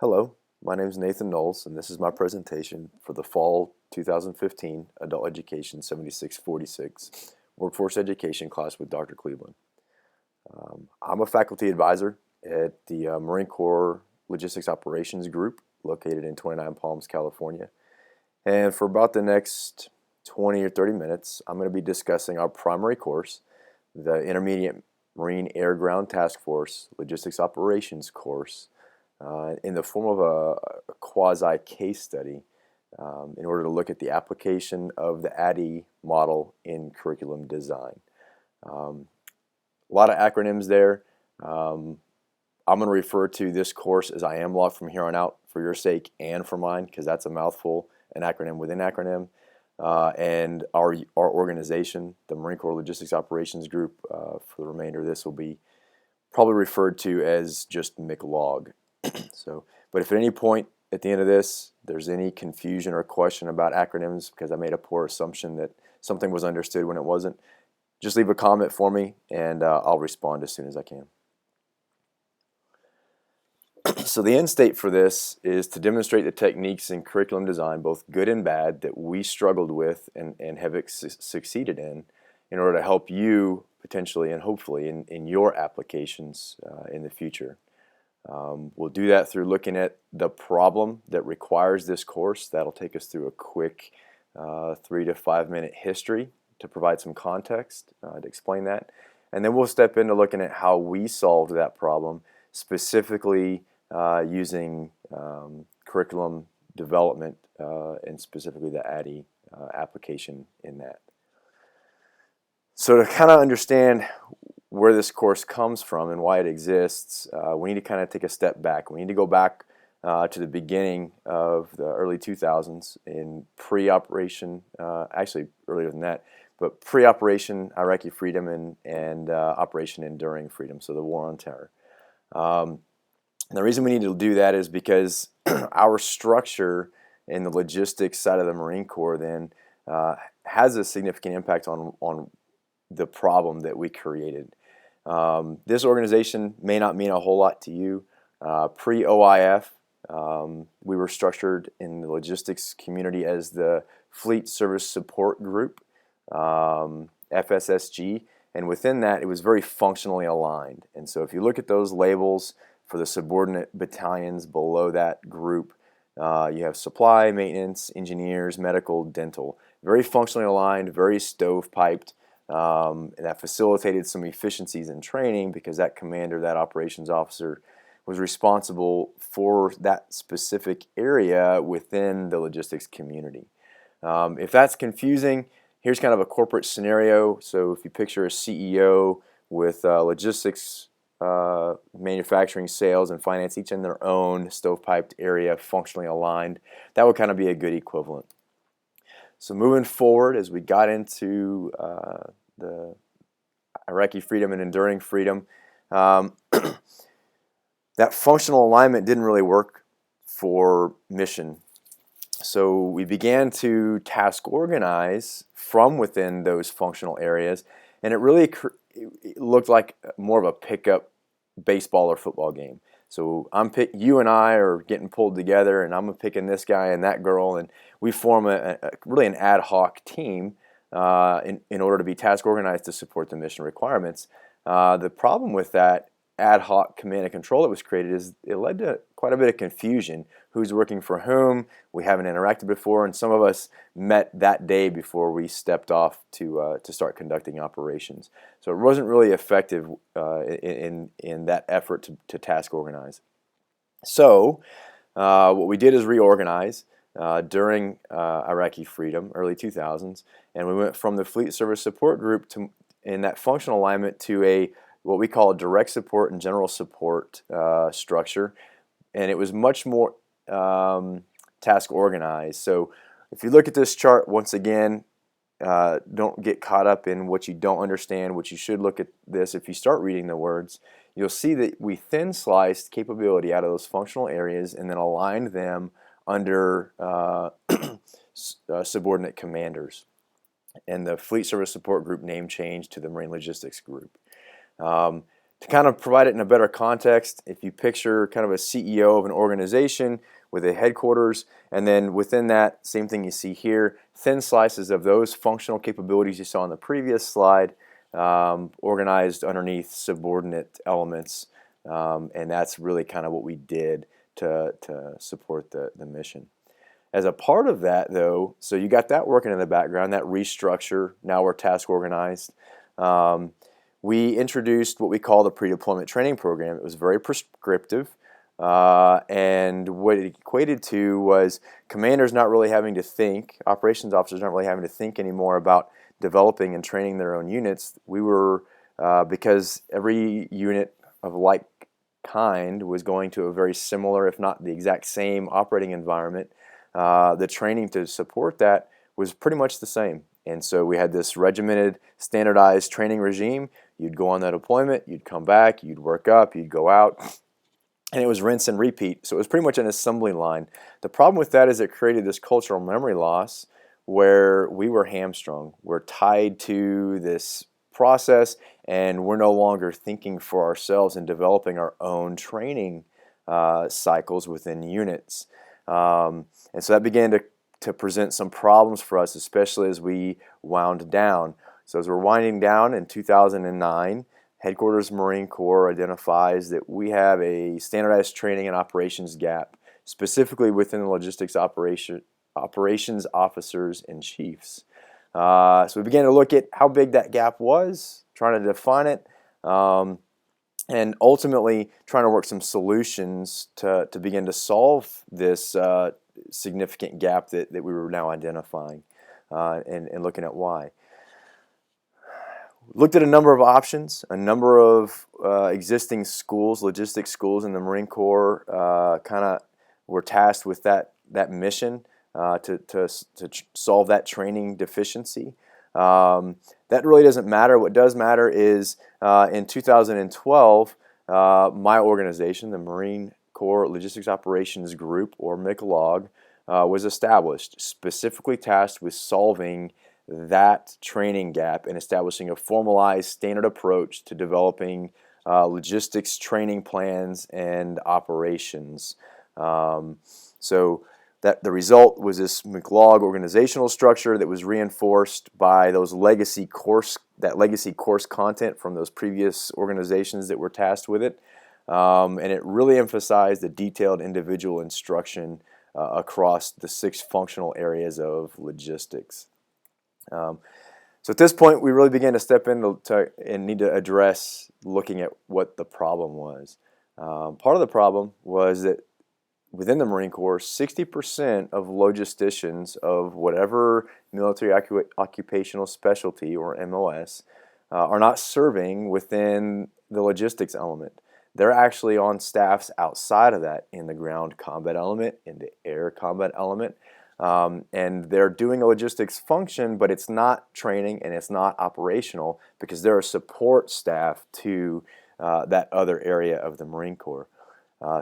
Hello, my name is Nathan Knowles, and this is my presentation for the Fall 2015 Adult Education 7646 Workforce Education class with Dr. Cleveland. I'm a faculty advisor at the Marine Corps Logistics Operations Group located in 29 Palms, California. And for about the next 20 or 30 minutes, I'm going to be discussing our primary course, the Intermediate Marine Air Ground Task Force Logistics Operations course, in the form of a quasi case study in order to look at the application of the ADED model in curriculum design. A lot of acronyms there. I'm going to refer to this course as IMLOC from here on out for your sake and for mine, because that's a mouthful, an acronym within acronym. And our organization, the Marine Corps Logistics Operations Group, for the remainder of this will be probably referred to as just MCLOG. But if at any point at the end of this there's any confusion or question about acronyms because I made a poor assumption that something was understood when it wasn't, just leave a comment for me and I'll respond as soon as I can. So the end state for this is to demonstrate the techniques in curriculum design, both good and bad, that we struggled with and have succeeded in order to help you potentially and hopefully in your applications in the future. We'll do that through looking at the problem that requires this course. That'll take us through a quick 3 to 5 minute history to provide some context to explain that. And then we'll step into looking at how we solved that problem, specifically using curriculum development and specifically the ADED application in that. So to kind of understand where this course comes from and why it exists, we need to kind of take a step back. We need to go back to the beginning of the early 2000s in pre-operation, actually earlier than that, but pre-operation Iraqi freedom and Operation Enduring Freedom, so the War on Terror. The reason we need to do that is because our structure in the logistics side of the Marine Corps then has a significant impact on the problem that we created. This organization may not mean a whole lot to you. Pre-OIF, we were structured in the logistics community as the Fleet Service Support Group, FSSG, and within that it was very functionally aligned. And so if you look at those labels for the subordinate battalions below that group, you have supply, maintenance, engineers, medical, dental. Very functionally aligned, very stovepiped. And that facilitated some efficiencies in training because that commander, that operations officer, was responsible for that specific area within the logistics community. If that's confusing, here's kind of a corporate scenario. So if you picture a CEO with logistics, manufacturing, sales, and finance, each in their own stovepiped area, functionally aligned, that would kind of be a good equivalent. So moving forward, as we got into the Iraqi freedom and enduring freedom, that functional alignment didn't really work for mission. So we began to task organize from within those functional areas, and it really it looked like more of a pickup baseball or football game. So you and I are getting pulled together, and I'm picking this guy and that girl, and we form really an ad hoc team in order to be task organized to support the mission requirements. The problem with that ad hoc command and control that was created is it led to quite a bit of confusion. Who's working for whom? We haven't interacted before, and some of us met that day before we stepped off to start conducting operations. So it wasn't really effective in that effort to task organize. So what we did is reorganize during Iraqi freedom, early 2000s, and we went from the Fleet Service Support Group in that functional alignment to what we call a direct support and general support structure, and it was much more task organized. So if you look at this chart once again, don't get caught up in what you don't understand. What you should look at this, if you start reading the words, you'll see that we thin sliced capability out of those functional areas and then aligned them under subordinate commanders. And the Fleet Service Support Group name changed to the Marine Logistics Group. To kind of provide it in a better context, if you picture kind of a CEO of an organization with a headquarters, and then within that, same thing you see here, thin slices of those functional capabilities you saw on the previous slide, organized underneath subordinate elements, and that's really kind of what we did to support the mission. As a part of that, though, so you got that working in the background, that restructure, now we're task organized. We introduced what we call the pre-deployment training program. It was very prescriptive, and what it equated to was commanders not really having to think, operations officers not really having to think anymore about developing and training their own units. We were, because every unit of like kind was going to a very similar, if not the exact same operating environment, the training to support that was pretty much the same. And so we had this regimented, standardized training regime. You'd go on that deployment, you'd come back, you'd work up, you'd go out, and it was rinse and repeat. So it was pretty much an assembly line. The problem with that is it created this cultural memory loss where we were hamstrung. We're tied to this process, and we're no longer thinking for ourselves and developing our own training cycles within units. And so that began to present some problems for us, especially as we wound down. So as we're winding down in 2009, Headquarters Marine Corps identifies that we have a standardized training and operations gap, specifically within the logistics operations officers and chiefs. So we began to look at how big that gap was, trying to define it, and ultimately trying to work some solutions to begin to solve this significant gap that we were now identifying, and looking at why. Looked at a number of options, a number of existing schools, logistics schools in the Marine Corps kind of were tasked with that mission to solve that training deficiency. That really doesn't matter. What does matter is in 2012, my organization, the Marine Corps Logistics Operations Group, or MICLOG, was established, specifically tasked with solving that training gap and establishing a formalized standard approach to developing logistics training plans and operations. So that the result was this MICLOG organizational structure that was reinforced by those legacy course content from those previous organizations that were tasked with it, and it really emphasized the detailed individual instruction across the 6 functional areas of logistics. So at this point, we really began to step in and need to address looking at what the problem was. Part of the problem was that within the Marine Corps, 60% of logisticians of whatever military occupational specialty, or MOS, are not serving within the logistics element. They're actually on staffs outside of that, in the ground combat element, in the air combat element, and they're doing a logistics function, but it's not training and it's not operational because they're a support staff to that other area of the Marine Corps.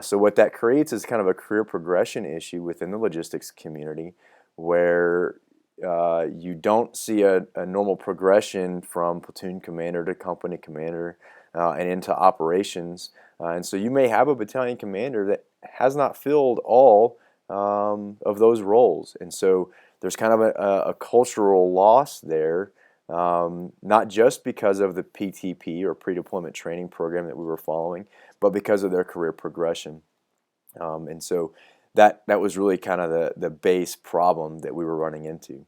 So what that creates is kind of a career progression issue within the logistics community, where you don't see a normal progression from platoon commander to company commander and into operations. And so you may have a battalion commander that has not filled all of those roles. And so there's kind of a cultural loss there, not just because of the PTP, or pre-deployment training program, that we were following, but because of their career progression. And so that was really kind of the base problem that we were running into.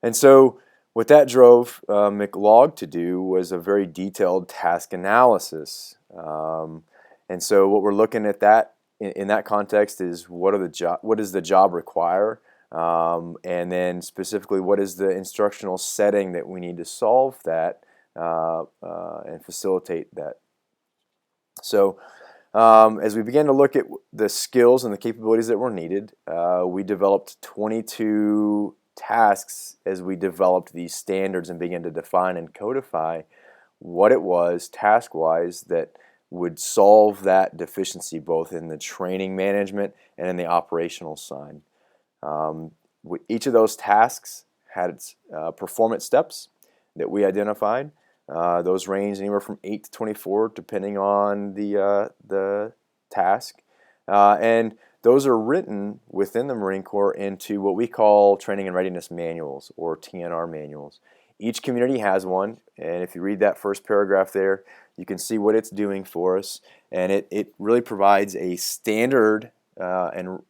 And so what that drove MICLOG to do was a very detailed task analysis. And so what we're looking at that in that context is what does the job require, and then specifically what is the instructional setting that we need to solve that and facilitate that. So as we began to look at the skills and the capabilities that were needed, we developed 22 tasks as we developed these standards and began to define and codify what it was task-wise that would solve that deficiency, both in the training management and in the operational side. Each of those tasks had its performance steps that we identified. Those range anywhere from 8 to 24 depending on the task. And those are written within the Marine Corps into what we call Training and Readiness Manuals, or TNR manuals. Each community has one, and if you read that first paragraph there, you can see what it's doing for us, and it really provides a standard and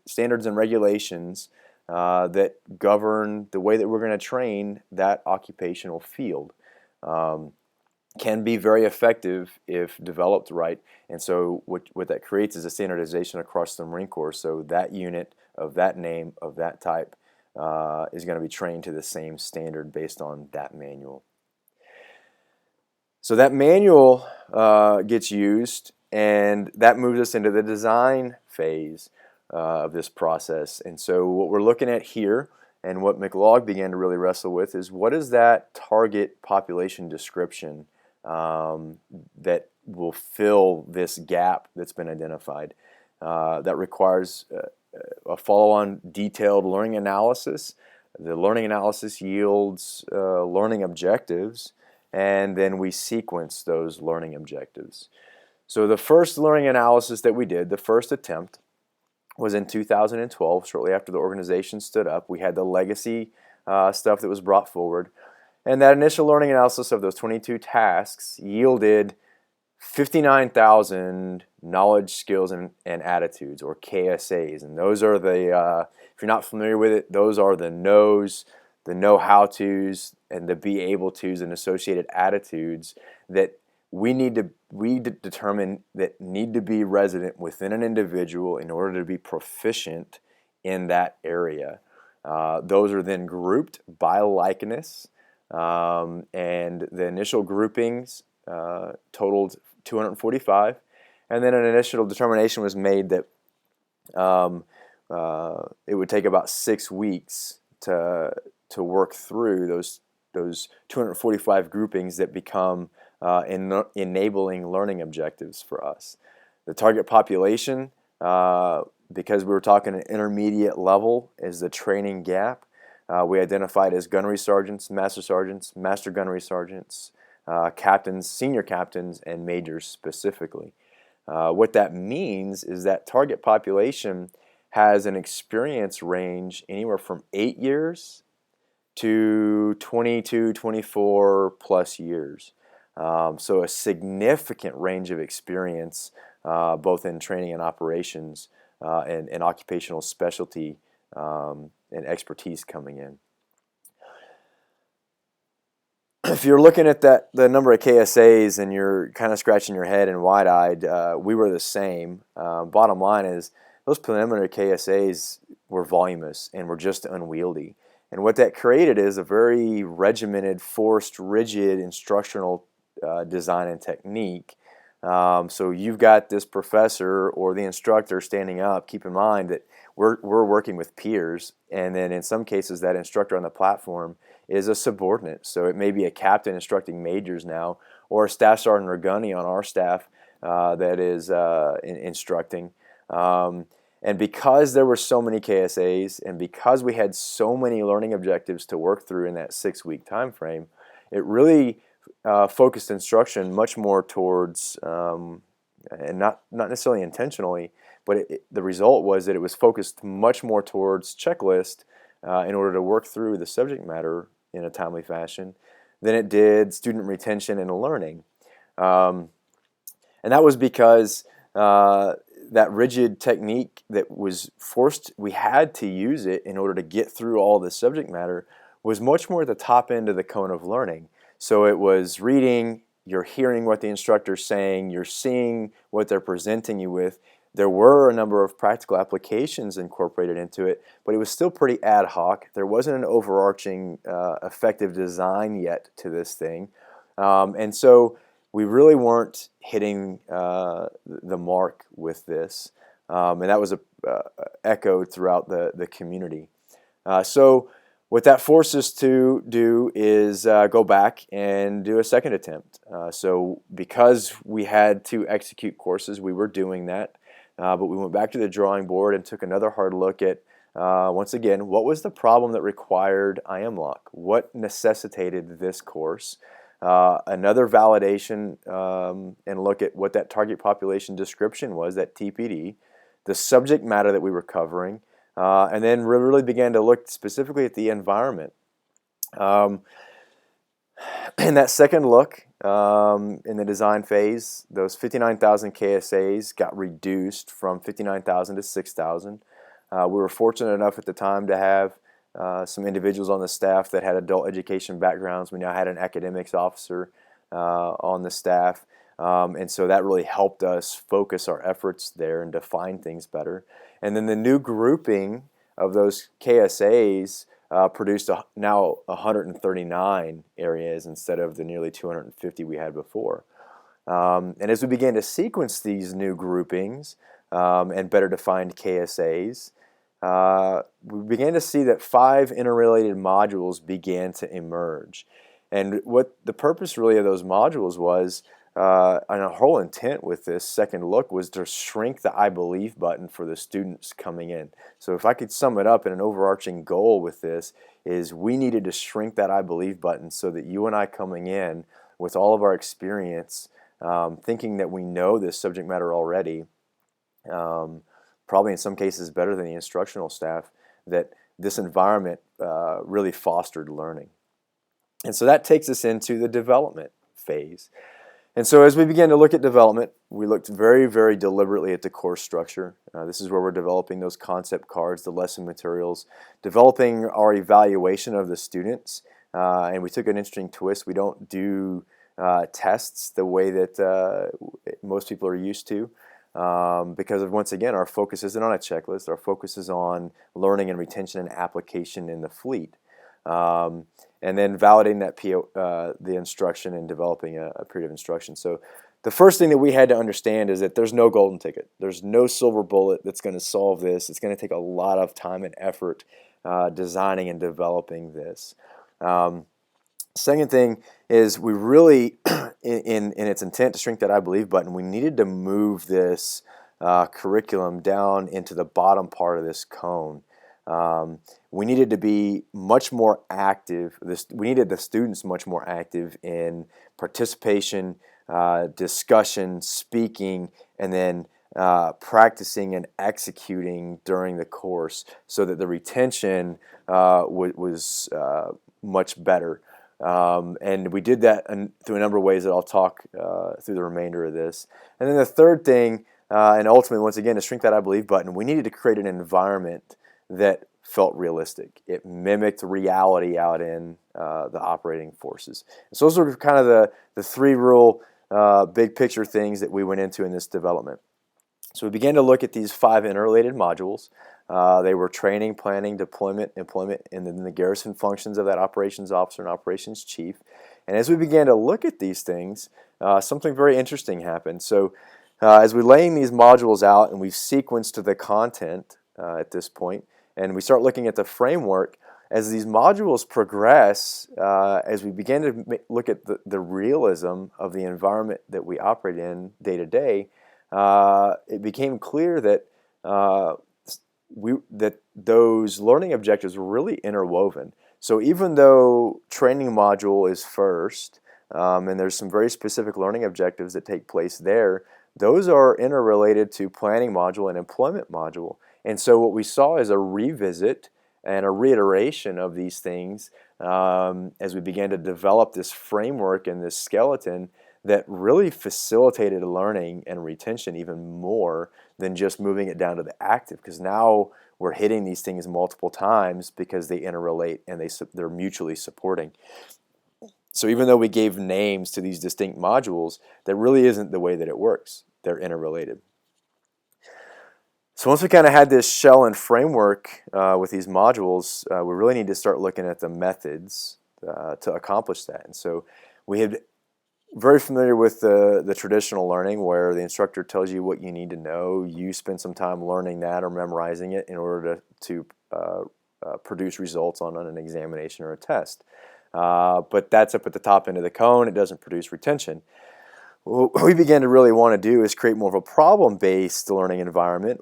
standards and regulations that govern the way that we're going to train that occupational field. Can be very effective if developed right, and so what that creates is a standardization across the Marine Corps, so that unit of that name of that type is going to be trained to the same standard based on that manual. So that manual gets used, and that moves us into the design phase of this process. And so what we're looking at here, and what McLeod began to really wrestle with, is what is that target population description that will fill this gap that's been identified. That requires a follow-on detailed learning analysis. The learning analysis yields learning objectives, and then we sequence those learning objectives. So the first learning analysis that we did, the first attempt, was in 2012, shortly after the organization stood up. We had the legacy stuff that was brought forward. And that initial learning analysis of those 22 tasks yielded 59,000 knowledge, skills, and attitudes, or KSAs. And those are the, if you're not familiar with it, those are the knows, the know-how-tos, and the be-able-tos and associated attitudes that we determine that need to be resident within an individual in order to be proficient in that area. Those are then grouped by likeness. And the initial groupings totaled 245, and then an initial determination was made that it would take about 6 weeks to work through those 245 groupings that become enabling learning objectives for us. The target population, because we were talking an intermediate level, is the training gap. We identified as gunnery sergeants, master gunnery sergeants, captains, senior captains, and majors specifically. What that means is that target population has an experience range anywhere from 8 years to 22, 24 plus years. So a significant range of experience, both in training and operations and occupational specialty and expertise coming in. If you're looking at the number of KSAs and you're kind of scratching your head and wide-eyed, we were the same. Bottom line is those preliminary KSAs were voluminous and were just unwieldy. And what that created is a very regimented, forced, rigid instructional design and technique. So you've got this professor or the instructor standing up. Keep in mind that we're working with peers, and then in some cases that instructor on the platform is a subordinate. So it may be a captain instructing majors now, or a staff sergeant or gunny on our staff that is instructing. And because there were so many KSAs, and because we had so many learning objectives to work through in that 6-week time frame, it really focused instruction much more towards, and not necessarily intentionally, but the result was that it was focused much more towards checklist in order to work through the subject matter in a timely fashion than it did student retention and learning. And that was because that rigid technique that was forced, we had to use it in order to get through all the subject matter, was much more at the top end of the cone of learning. So it was reading, you're hearing what the instructor's saying, you're seeing what they're presenting you with. There were a number of practical applications incorporated into it, but it was still pretty ad hoc. There wasn't an overarching effective design yet to this thing. And so we really weren't hitting the mark with this. And that was echoed throughout the community. So what that forced us to do is go back and do a second attempt. So because we had to execute courses, we were doing that. But we went back to the drawing board and took another hard look at, once again, what was the problem that required IMLOC? What necessitated this course? another validation and look at what that target population description was, that TPD, the subject matter that we were covering, and then really began to look specifically at the environment. In that second look, in the design phase, those 59,000 KSAs got reduced from 59,000 to 6,000. We were fortunate enough at the time to have some individuals on the staff that had adult education backgrounds. We now had an academics officer on the staff, and so that really helped us focus our efforts there and define things better. And then the new grouping of those KSAs produced now 139 areas instead of the nearly 250 we had before. And as we began to sequence these new groupings and better defined KSAs, we began to see that 5 interrelated modules began to emerge. And what the purpose really of those modules was, and our whole intent with this second look, was to shrink the I believe button for the students coming in. So if I could sum it up in an overarching goal with this, is we needed to shrink that I believe button so that you and I coming in with all of our experience, thinking that we know this subject matter already, probably in some cases better than the instructional staff, that this environment really fostered learning. And so that takes us into the development phase. And so as we began to look at development, we looked very, very deliberately at the course structure. This is where we're developing those concept cards, the lesson materials, developing our evaluation of the students. And we took an interesting twist. We don't do tests the way that most people are used to. Because of, once again, our focus isn't on a checklist. Our focus is on learning and retention and application in the fleet. And then validating that the instruction and developing a period of instruction. So the first thing that we had to understand is that there's no golden ticket. There's no silver bullet that's going to solve this. It's going to take a lot of time and effort designing and developing this. Second thing is we really, in its intent to shrink that I believe button, we needed to move this curriculum down into the bottom part of this cone. We needed to be much more active. We needed the students much more active in participation, discussion, speaking, and then practicing and executing during the course so that the retention was much better. And we did that through a number of ways that I'll talk through the remainder of this. And then the third thing, and ultimately, once again, to shrink that I believe button, we needed to create an environment that felt realistic. It mimicked reality out in the operating forces. So those are kind of the 3 real big picture things that we went into in this development. So we began to look at these 5 interrelated modules. They were training, planning, deployment, employment, and then the garrison functions of that operations officer and operations chief. And as we began to look at these things, something very interesting happened. So as we're laying these modules out and we've sequenced the content at this point, and we start looking at the framework, as these modules progress, as we begin to look at the realism of the environment that we operate in day to day, it became clear that those learning objectives were really interwoven. So even though training module is first, and there's some very specific learning objectives that take place there, those are interrelated to planning module and employment module. And so what we saw is a revisit and a reiteration of these things as we began to develop this framework and this skeleton that really facilitated learning and retention even more than just moving it down to the active, because now we're hitting these things multiple times because they interrelate and they're mutually supporting. So even though we gave names to these distinct modules, that really isn't the way that it works. They're interrelated. So once we kind of had this shell and framework with these modules, we really need to start looking at the methods to accomplish that. And so we had very familiar with the traditional learning where the instructor tells you what you need to know. You spend some time learning that or memorizing it in order to produce results on an examination or a test. But that's up at the top end of the cone. It doesn't produce retention. What we began to really want to do is create more of a problem-based learning environment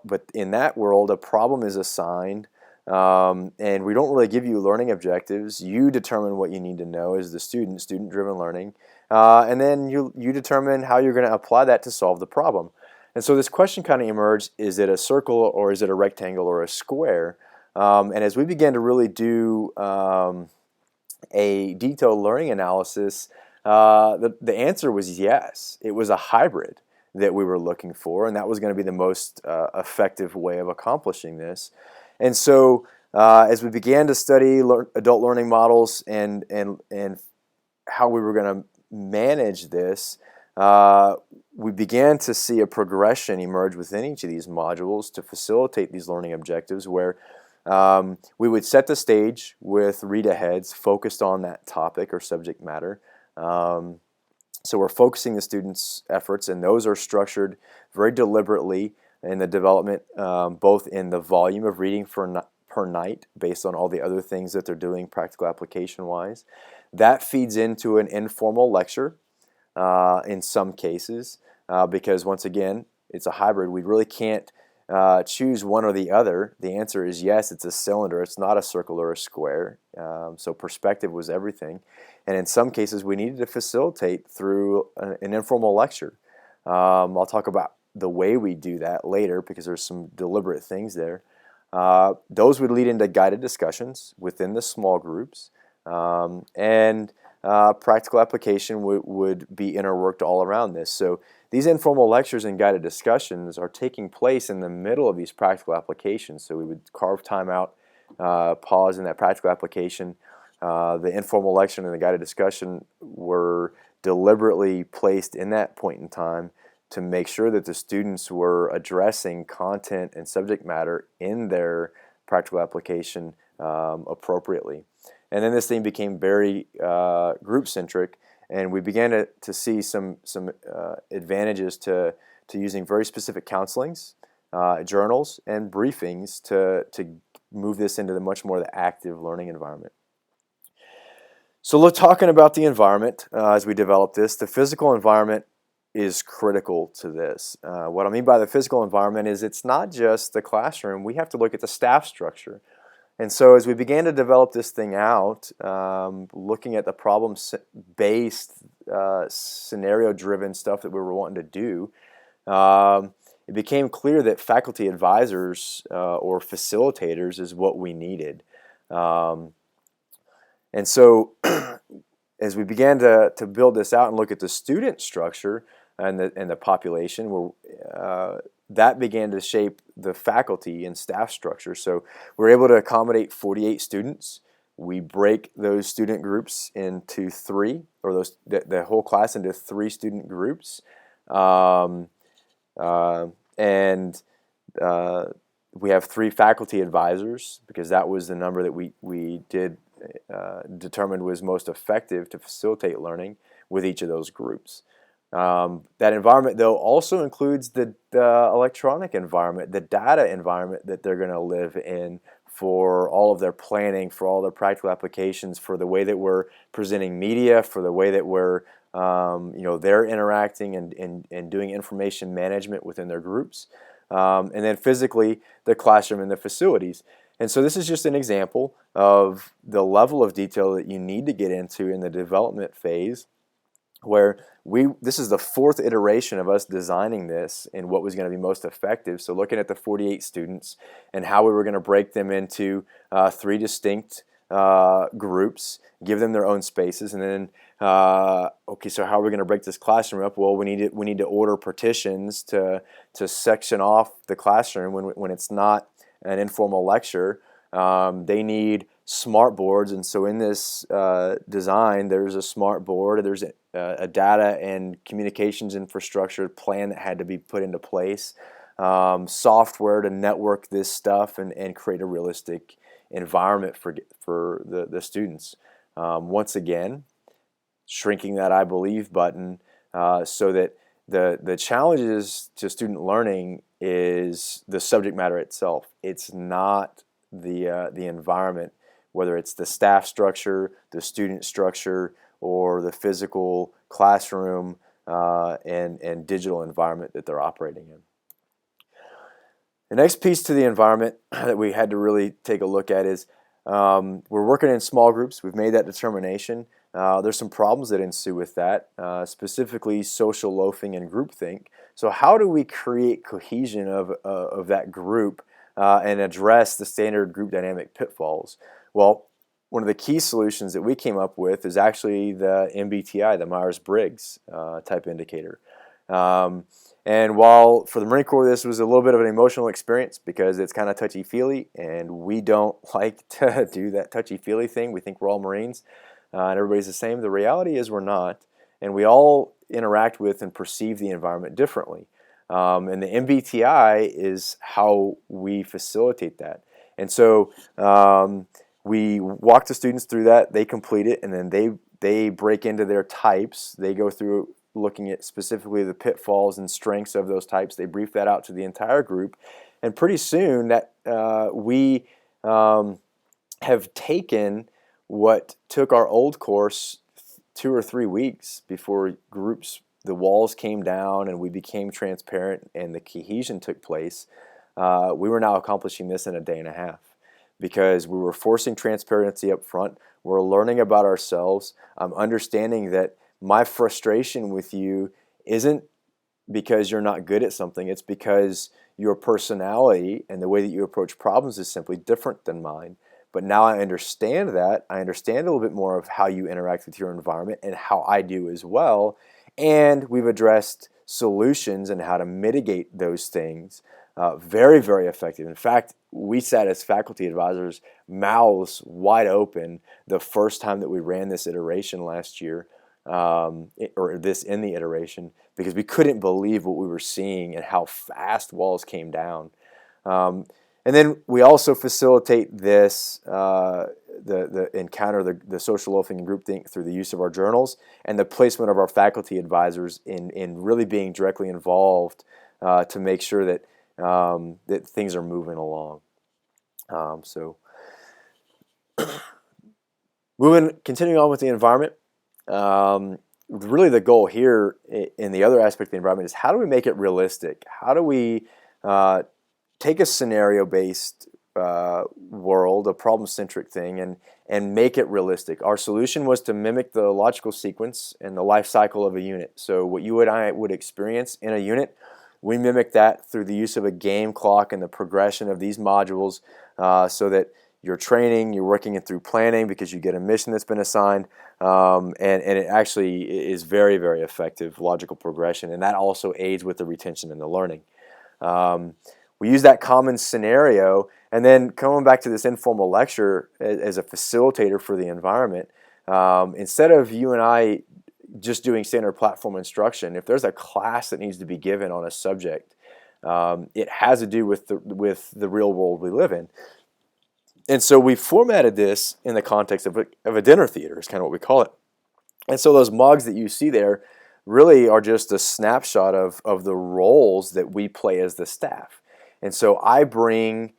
but in that world, a problem is assigned And we don't really give you learning objectives. You determine what you need to know as the student-driven learning, and then you determine how you're going to apply that to solve the problem. And so this question kind of emerged: is it a circle, or is it a rectangle, or a square? And as we began to really do a detailed learning analysis, the answer was yes. It was a hybrid that we were looking for, and that was going to be the most effective way of accomplishing this. And so as we began to study adult learning models and how we were going to manage this, we began to see a progression emerge within each of these modules to facilitate these learning objectives, where we would set the stage with read-aheads focused on that topic or subject matter. So we're focusing the students' efforts, and those are structured very deliberately in the development, both in the volume of reading per night based on all the other things that they're doing practical application-wise. That feeds into an informal lecture in some cases, because once again, it's a hybrid. We really can't choose one or the other. The answer is yes, it's a cylinder. It's not a circle or a square. So perspective was everything. And in some cases, we needed to facilitate through an informal lecture. I'll talk about the way we do that later, because there's some deliberate things there. Those would lead into guided discussions within the small groups, and practical application would be interworked all around this. So these informal lectures and guided discussions are taking place in the middle of these practical applications. So we would carve time out, pause in that practical application. The informal lecture and the guided discussion were deliberately placed in that point in time to make sure that the students were addressing content and subject matter in their practical application appropriately. And then this thing became very group-centric, and we began to see some advantages to using very specific counselings, journals, and briefings to move this into the much more the active learning environment. So let's talking about the environment as we develop this. The physical environment is critical to this. What I mean by the physical environment is it's not just the classroom. We have to look at the staff structure. And so as we began to develop this thing out, looking at the problem-based, scenario-driven stuff that we were wanting to do, it became clear that faculty advisors or facilitators is what we needed. And so as we began to build this out and look at the student structure and the population, that began to shape the faculty and staff structure. So we're able to accommodate 48 students. We break those student groups into three, or the whole class into 3 student groups. And we have 3 faculty advisors, because that was the number that we determined was most effective to facilitate learning with each of those groups. That environment, though, also includes the electronic environment, the data environment that they're going to live in for all of their planning, for all their practical applications, for the way that we're presenting media, for the way that we're they're interacting and doing information management within their groups, and then physically the classroom and the facilities. And so this is just an example of the level of detail that you need to get into in the development phase, where this is the 4th iteration of us designing this and what was going to be most effective. So looking at the 48 students and how we were going to break them into 3 distinct groups, give them their own spaces, and then okay, so how are we going to break this classroom up? Well, we need to order partitions to section off the classroom when it's not an informal lecture. They need smart boards, and so in this design, there's a smart board. There's a data and communications infrastructure plan that had to be put into place, software to network this stuff and create a realistic environment for the students. Once again, shrinking that I believe button so that the challenges to student learning is the subject matter itself. It's not the environment, whether it's the staff structure, the student structure, or the physical classroom and digital environment that they're operating in. The next piece to the environment that we had to really take a look at is we're working in small groups. We've made that determination. There's some problems that ensue with that, specifically social loafing and groupthink. So how do we create cohesion of that group and address the standard group dynamic pitfalls? Well, one of the key solutions that we came up with is actually the MBTI, the Myers-Briggs type indicator. And while for the Marine Corps this was a little bit of an emotional experience because it's kind of touchy-feely, and we don't like to do that touchy-feely thing. We think we're all Marines and everybody's the same. The reality is we're not, and we all interact with and perceive the environment differently. And the MBTI is how we facilitate that. And so we walk the students through that, they complete it, and then they break into their types. They go through looking at specifically the pitfalls and strengths of those types. They brief that out to the entire group, and pretty soon that we have taken what took our old course 2 or 3 weeks before the walls came down and we became transparent and the cohesion took place. We were now accomplishing this in a day and a half because we were forcing transparency up front. We're learning about ourselves. I'm understanding that my frustration with you isn't because you're not good at something. It's because your personality and the way that you approach problems is simply different than mine. But now I understand that. I understand a little bit more of how you interact with your environment and how I do as well. And we've addressed solutions and how to mitigate those things. Very, very effective. In fact, we sat as faculty advisors, mouths wide open, the first time that we ran this iteration last year, or this in the iteration, because we couldn't believe what we were seeing and how fast walls came down. And then we also facilitate this, the encounter, the social loafing and groupthink through the use of our journals and the placement of our faculty advisors in really being directly involved to make sure that that things are moving along. Continuing on with the environment. Really the goal here in the other aspect of the environment is how do we make it realistic? How do we take a scenario-based world, a problem-centric thing, and make it realistic? Our solution was to mimic the logical sequence and the life cycle of a unit. So what you and I would experience in a unit, we mimic that through the use of a game clock and the progression of these modules so that you're training, you're working it through planning because you get a mission that's been assigned, and it actually is very, very effective logical progression, and that also aids with the retention and the learning. We use that common scenario, and then coming back to this informal lecture as a facilitator for the environment, instead of you and I just doing standard platform instruction, if there's a class that needs to be given on a subject, it has to do with the real world we live in. And so we formatted this in the context of a dinner theater, is kind of what we call it. And so those mugs that you see there really are just a snapshot of the roles that we play as the staff. And so I bring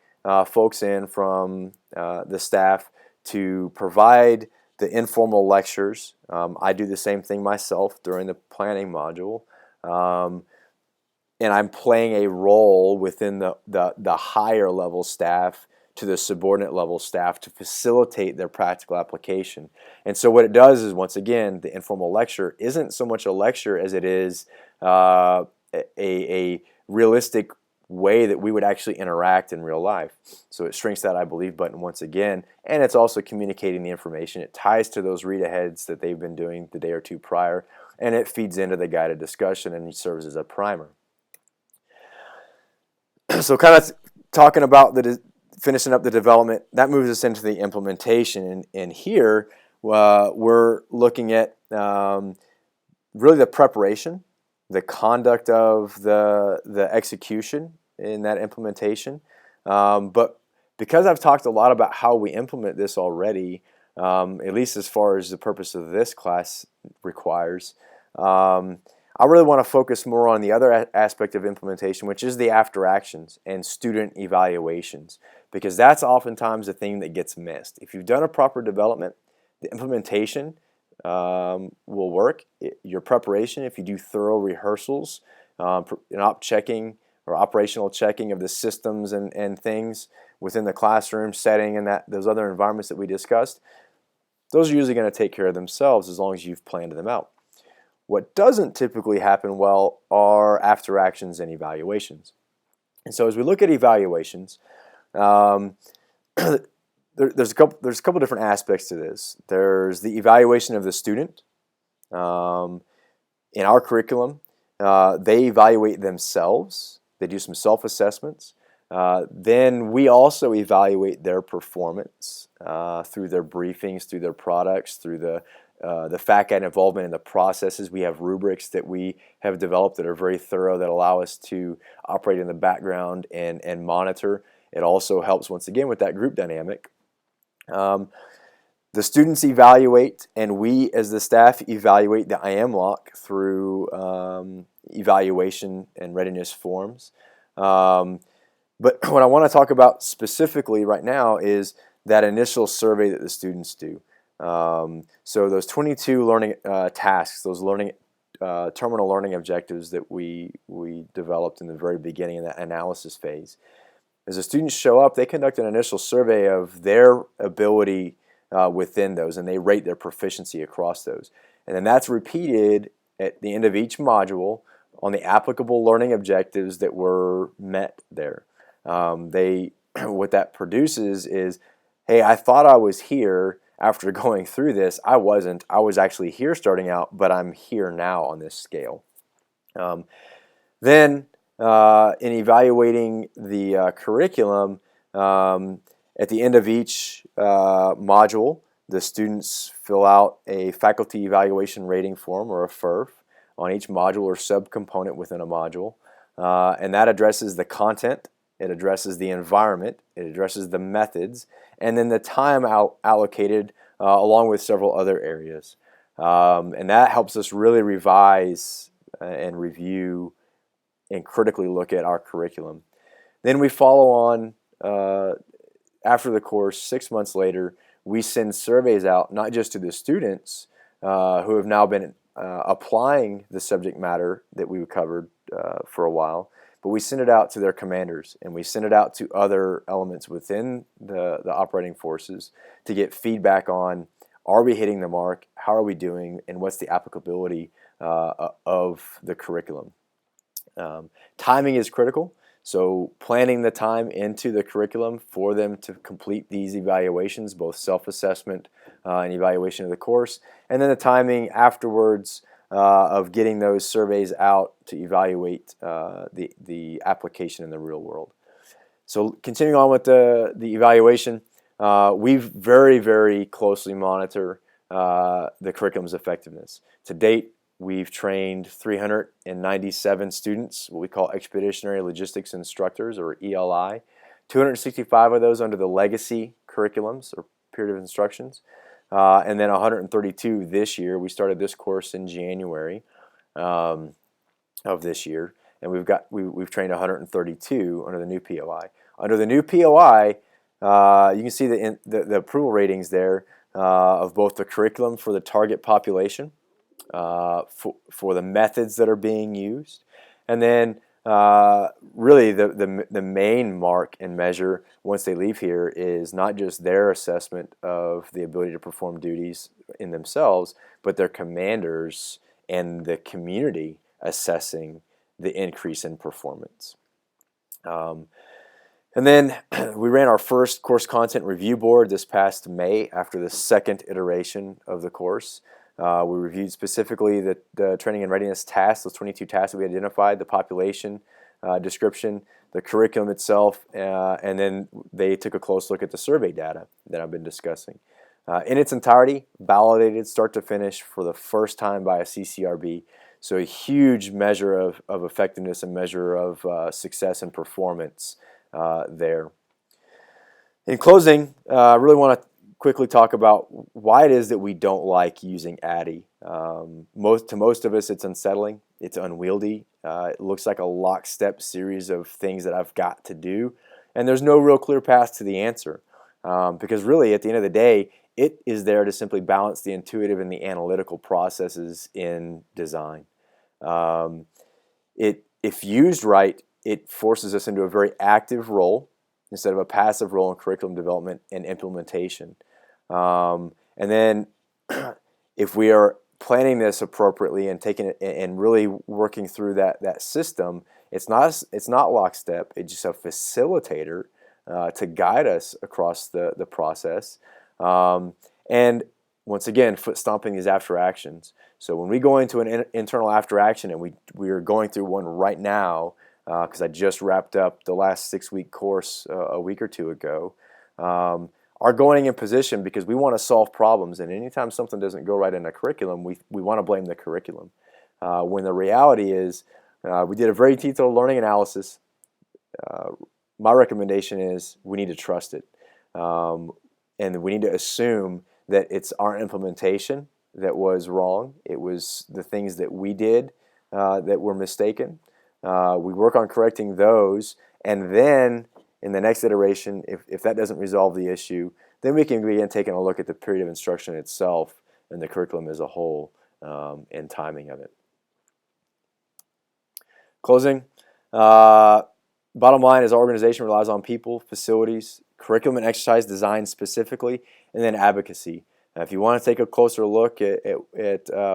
folks in from the staff to provide the informal lectures. I do the same thing myself during the planning module. And I'm playing a role within the higher level staff to the subordinate level staff to facilitate their practical application. And so what it does is, once again, the informal lecture isn't so much a lecture as it is a realistic way that we would actually interact in real life. So it shrinks that I believe button once again, and it's also communicating the information. It ties to those read-aheads that they've been doing the day or two prior, and it feeds into the guided discussion and serves as a primer. So kind of talking about finishing up the development, that moves us into the implementation. And here we're looking at really the preparation, the conduct of the execution in that implementation. But because I've talked a lot about how we implement this already, at least as far as the purpose of this class requires, I really want to focus more on the other aspect of implementation, which is the after actions and student evaluations, because that's oftentimes the thing that gets missed. If you've done a proper development, the implementation will work. Your preparation, if you do thorough rehearsals, op checking or operational checking of the systems and things within the classroom setting and those other environments that we discussed, those are usually going to take care of themselves as long as you've planned them out. What doesn't typically happen well are after actions and evaluations. And so as we look at evaluations, there's a couple different aspects to this. There's the evaluation of the student. In our curriculum, they evaluate themselves. They do some self-assessments. Then we also evaluate their performance through their briefings, through their products, through the fact and involvement in the processes. We have rubrics that we have developed that are very thorough, that allow us to operate in the background and monitor. It also helps, once again, with that group dynamic. The students evaluate, and we as the staff evaluate the IMLOC through evaluation and readiness forms. But what I want to talk about specifically right now is that initial survey that the students do. So those 22 learning tasks, those terminal learning objectives that we developed in the very beginning of that analysis phase. As the students show up, they conduct an initial survey of their ability within those, and they rate their proficiency across those. And then that's repeated at the end of each module on the applicable learning objectives that were met there. What that produces is, hey, I thought I was here after going through this. I wasn't. I was actually here starting out, but I'm here now on this scale. Then in evaluating the curriculum, at the end of each module, the students fill out a faculty evaluation rating form, or a FERF, on each module or subcomponent within a module. And that addresses the content, it addresses the environment, it addresses the methods, and then the time allocated along with several other areas. And that helps us really revise and review and critically look at our curriculum. Then we follow on after the course, 6 months later, we send surveys out, not just to the students who have now been applying the subject matter that we covered for a while, but we send it out to their commanders, and we send it out to other elements within the operating forces to get feedback on, are we hitting the mark, how are we doing, and what's the applicability of the curriculum. Timing is critical. So planning the time into the curriculum for them to complete these evaluations, both self-assessment and evaluation of the course, and then the timing afterwards of getting those surveys out to evaluate the application in the real world. So continuing on with the evaluation, we very, very closely monitor the curriculum's effectiveness. To date, we've trained 397 students, what we call Expeditionary Logistics Instructors, or ELI. 265 of those under the legacy curriculums, or period of instructions, and then 132 this year. We started this course in January of this year, and we've trained 132 under the new POI. Under the new POI, you can see the approval ratings there of both the curriculum for the target population, for the methods that are being used, and then really the main mark and measure once they leave here is not just their assessment of the ability to perform duties in themselves, but their commanders and the community assessing the increase in performance. And then we ran our first course content review board this past May after the second iteration of the course. We reviewed specifically the training and readiness tasks, those 22 tasks that we identified, the population description, the curriculum itself, and then they took a close look at the survey data that I've been discussing. In its entirety, validated start to finish for the first time by a CCRB, so a huge measure of effectiveness and measure of success and performance there. In closing, I really want to quickly talk about why it is that we don't like using ADDIE. To most of us, it's unsettling, it's unwieldy, it looks like a lockstep series of things that I've got to do, and there's no real clear path to the answer, because really at the end of the day, it is there to simply balance the intuitive and the analytical processes in design. If used right, it forces us into a very active role instead of a passive role in curriculum development and implementation. And then if we are planning this appropriately and taking it and really working through that system, it's not lockstep. It's just a facilitator to guide us across the process. And once again, foot stomping is after actions. So when we go into an internal after action, and we are going through one right now, because I just wrapped up the last 6-week course a week or two ago, are going in position because we want to solve problems. And anytime something doesn't go right in a curriculum, we want to blame the curriculum. When the reality is, we did a very detailed learning analysis. My recommendation is we need to trust it. And we need to assume that it's our implementation that was wrong. It was the things that we did that were mistaken. We work on correcting those, and then in the next iteration, if that doesn't resolve the issue, then we can begin taking a look at the period of instruction itself and the curriculum as a whole and timing of it. Closing. Bottom line is our organization relies on people, facilities, curriculum and exercise design specifically, and then advocacy. If you want to take a closer look at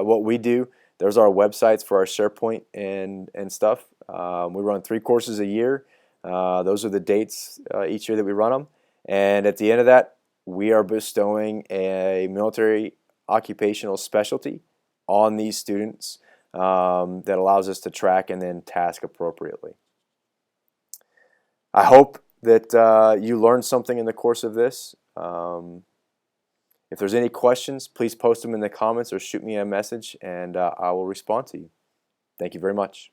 what we do, there's our websites for our SharePoint and stuff. We run 3 courses a year. Those are the dates each year that we run them. And at the end of that, we are bestowing a military occupational specialty on these students that allows us to track and then task appropriately. I hope that you learned something in the course of this. If there's any questions, please post them in the comments or shoot me a message, and I will respond to you. Thank you very much.